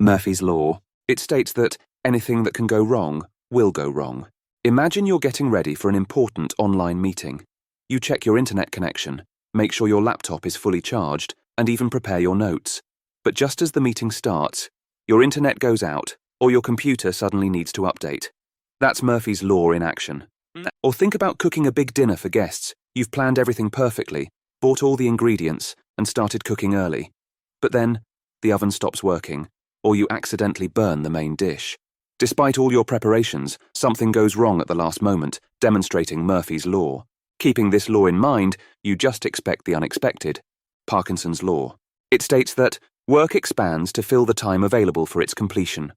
Murphy's Law. It states that anything that can go wrong will go wrong. Imagine you're getting ready for an important online meeting. You check your internet connection, make sure your laptop is fully charged, and even prepare your notes. But just as the meeting starts, your internet goes out, or your computer suddenly needs to update. That's Murphy's Law in action. Or think about cooking a big dinner for guests. You've planned everything perfectly, bought all the ingredients, and started cooking early. But then, the oven stops working, or you accidentally burn the main dish. Despite all your preparations, something goes wrong at the last moment, demonstrating Murphy's Law. Keeping this law in mind, you just expect the unexpected. Parkinson's Law. It states that work expands to fill the time available for its completion.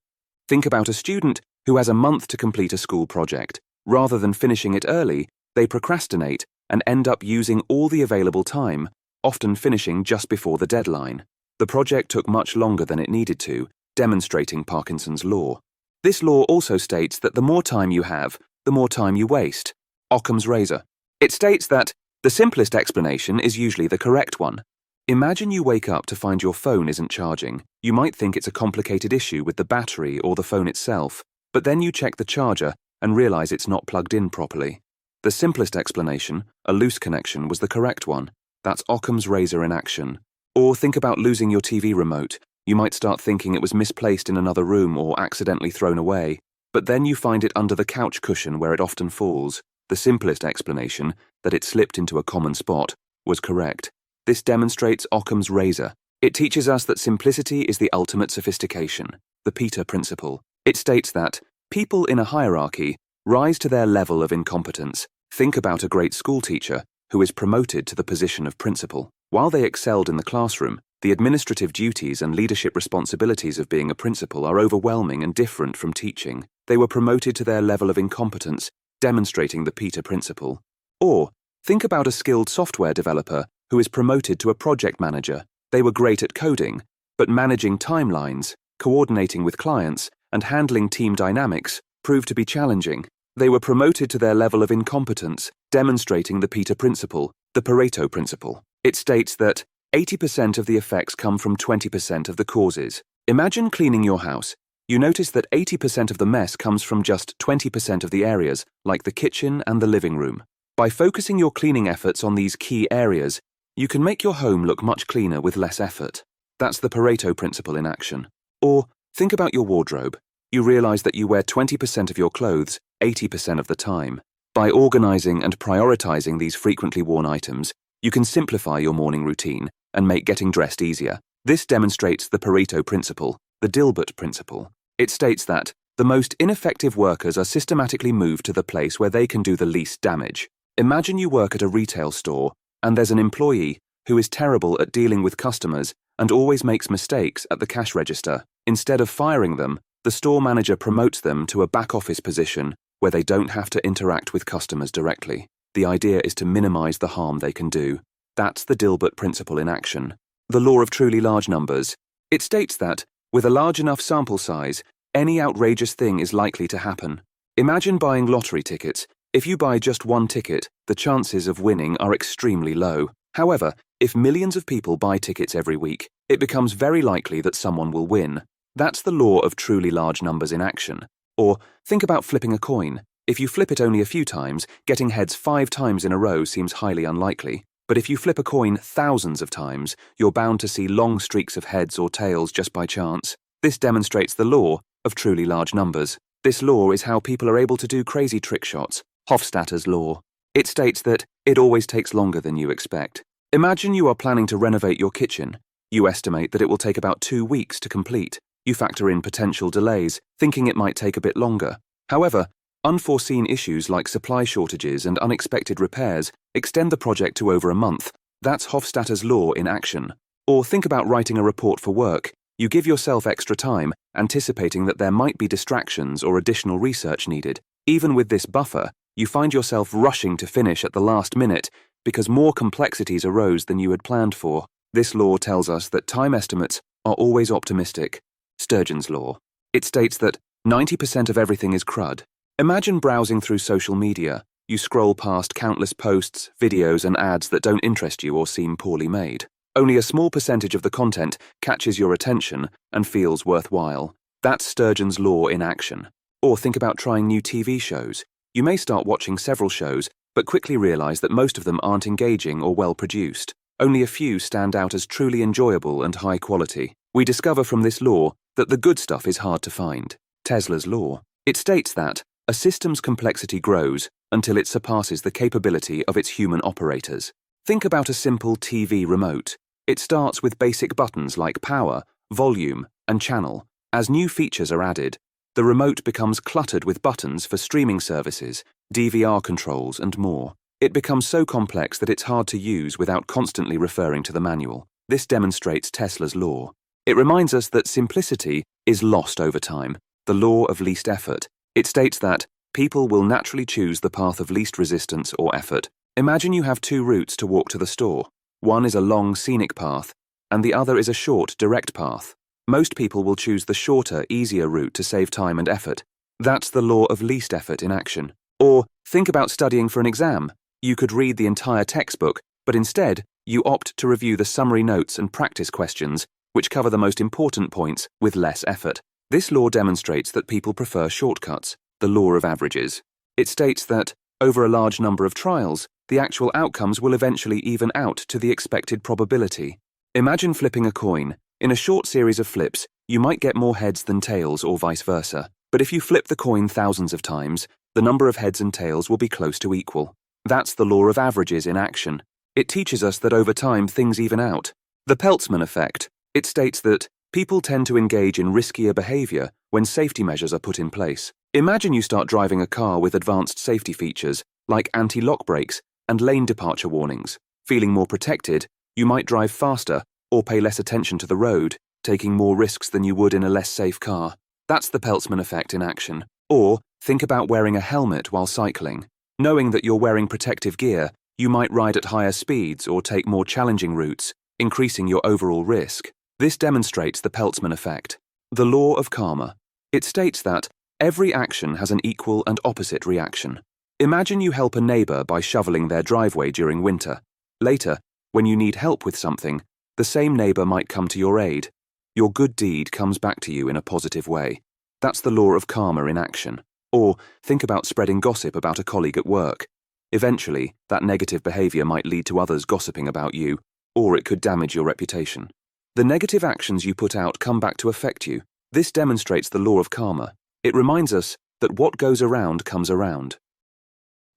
Think about a student who has a month to complete a school project. Rather than finishing it early, they procrastinate and end up using all the available time, often finishing just before the deadline. The project took much longer than it needed to, demonstrating Parkinson's Law. This law also states that the more time you have, the more time you waste. Occam's razor. It states that the simplest explanation is usually the correct one. Imagine you wake up to find your phone isn't charging. You might think it's a complicated issue with the battery or the phone itself, but then you check the charger and realize it's not plugged in properly. The simplest explanation, a loose connection, was the correct one. That's Occam's razor in action. Or think about losing your TV remote. You might start thinking it was misplaced in another room or accidentally thrown away, but then you find it under the couch cushion where it often falls. The simplest explanation, that it slipped into a common spot, was correct. This demonstrates Occam's razor. It teaches us that simplicity is the ultimate sophistication, the Peter Principle. It states that people in a hierarchy rise to their level of incompetence. Think about a great school teacher who is promoted to the position of principal. While they excelled in the classroom, the administrative duties and leadership responsibilities of being a principal are overwhelming and different from teaching. They were promoted to their level of incompetence, demonstrating the Peter Principle. Or think about a skilled software developer who is promoted to a project manager. They were great at coding, but managing timelines, coordinating with clients, and handling team dynamics proved to be challenging. They were promoted to their level of incompetence, demonstrating the Peter Principle, the Pareto Principle. It states that 80% of the effects come from 20% of the causes. Imagine cleaning your house. You notice that 80% of the mess comes from just 20% of the areas, like the kitchen and the living room. By focusing your cleaning efforts on these key areas, you can make your home look much cleaner with less effort. That's the Pareto Principle in action. Or think about your wardrobe. You realize that you wear 20% of your clothes 80% of the time. By organizing and prioritizing these frequently worn items, you can simplify your morning routine and make getting dressed easier. This demonstrates the Pareto Principle, the Dilbert Principle. It states that the most ineffective workers are systematically moved to the place where they can do the least damage. Imagine you work at a retail store and there's an employee who is terrible at dealing with customers and always makes mistakes at the cash register. Instead of firing them, the store manager promotes them to a back-office position where they don't have to interact with customers directly. The idea is to minimize the harm they can do. That's the Dilbert Principle in action. The law of truly large numbers. It states that, with a large enough sample size, any outrageous thing is likely to happen. Imagine buying lottery tickets. If you buy just one ticket, the chances of winning are extremely low. However, if millions of people buy tickets every week, it becomes very likely that someone will win. That's the law of truly large numbers in action. Or think about flipping a coin. If you flip it only a few times, getting heads 5 times in a row seems highly unlikely. But if you flip a coin thousands of times, you're bound to see long streaks of heads or tails just by chance. This demonstrates the law of truly large numbers. This law is how people are able to do crazy trick shots. Hofstadter's law. It states that it always takes longer than you expect. Imagine you are planning to renovate your kitchen. You estimate that it will take about 2 weeks to complete. You factor in potential delays, thinking it might take a bit longer. However, unforeseen issues like supply shortages and unexpected repairs extend the project to over a month. That's Hofstadter's law in action. Or think about writing a report for work. You give yourself extra time, anticipating that there might be distractions or additional research needed. Even with this buffer, you find yourself rushing to finish at the last minute because more complexities arose than you had planned for. This law tells us that time estimates are always optimistic. Sturgeon's law. It states that 90% of everything is crud. Imagine browsing through social media. You scroll past countless posts, videos, and ads that don't interest you or seem poorly made. Only a small percentage of the content catches your attention and feels worthwhile. That's Sturgeon's law in action. Or think about trying new TV shows. You may start watching several shows, but quickly realize that most of them aren't engaging or well produced. Only a few stand out as truly enjoyable and high quality. We discover from this law that the good stuff is hard to find. Tesla's law. It states that a system's complexity grows until it surpasses the capability of its human operators. Think about a simple TV remote. It starts with basic buttons like power, volume, and channel. As new features are added, the remote becomes cluttered with buttons for streaming services, DVR controls, and more. It becomes so complex that it's hard to use without constantly referring to the manual. This demonstrates Tesla's law. It reminds us that simplicity is lost over time, the law of least effort. It states that people will naturally choose the path of least resistance or effort. Imagine you have two routes to walk to the store. One is a long, scenic path, and the other is a short, direct path. Most people will choose the shorter, easier route to save time and effort. That's the law of least effort in action. Or think about studying for an exam. You could read the entire textbook, but instead, you opt to review the summary notes and practice questions, which cover the most important points with less effort. This law demonstrates that people prefer shortcuts, the law of averages. It states that, over a large number of trials, the actual outcomes will eventually even out to the expected probability. Imagine flipping a coin. In a short series of flips, you might get more heads than tails or vice versa. But if you flip the coin thousands of times, the number of heads and tails will be close to equal. That's the law of averages in action. It teaches us that over time things even out. The Peltzman effect. It states that people tend to engage in riskier behavior when safety measures are put in place. Imagine you start driving a car with advanced safety features like anti-lock brakes and lane departure warnings. Feeling more protected, you might drive faster or pay less attention to the road, taking more risks than you would in a less safe car. That's the Peltzman effect in action. Or think about wearing a helmet while cycling. Knowing that you're wearing protective gear, you might ride at higher speeds or take more challenging routes, increasing your overall risk. This demonstrates the Peltzman effect. The law of karma. It states that every action has an equal and opposite reaction. Imagine you help a neighbor by shoveling their driveway during winter. Later, when you need help with something, the same neighbor might come to your aid. Your good deed comes back to you in a positive way. That's the law of karma in action. Or think about spreading gossip about a colleague at work. Eventually, that negative behavior might lead to others gossiping about you, or it could damage your reputation. The negative actions you put out come back to affect you. This demonstrates the law of karma. It reminds us that what goes around comes around.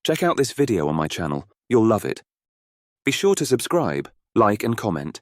Check out this video on my channel. You'll love it. Be sure to subscribe, like and comment.